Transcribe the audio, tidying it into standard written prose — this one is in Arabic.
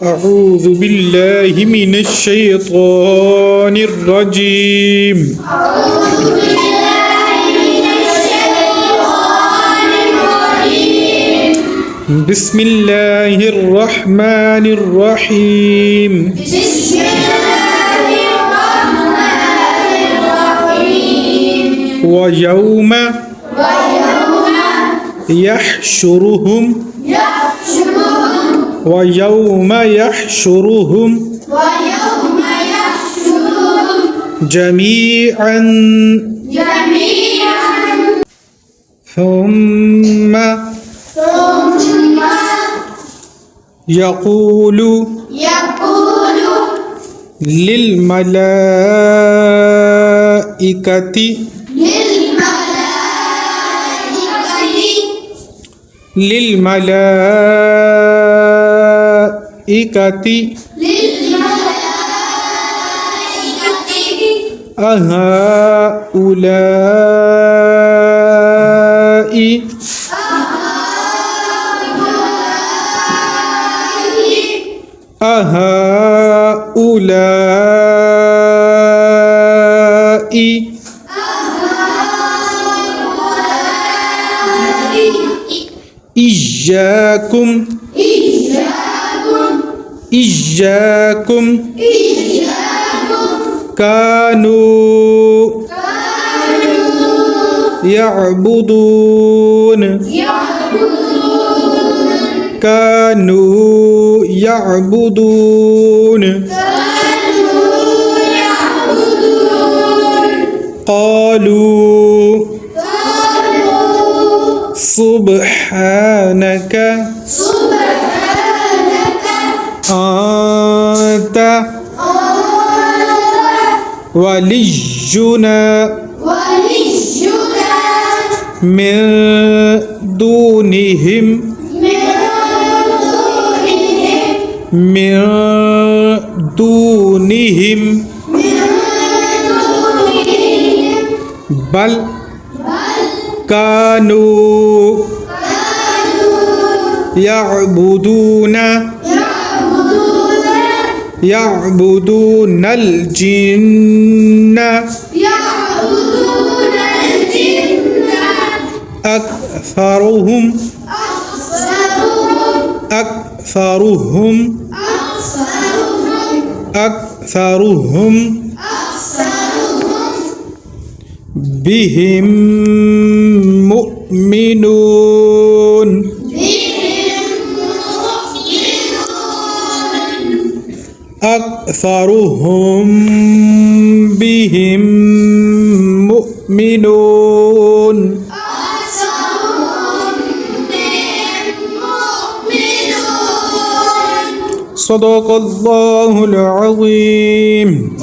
أعوذ بالله من الشيطان الرجيم بسم الله الرحمن الرحيم ويوم يحشرهم جميعا ثم يقول للملائكة أهؤلاء إياكم كانوا يعبدون قالوا سبحانك أنت ولينا من دونهم بل كانوا يعبدون الجن أكثرهم بهم مؤمنون صدق الله العظيم.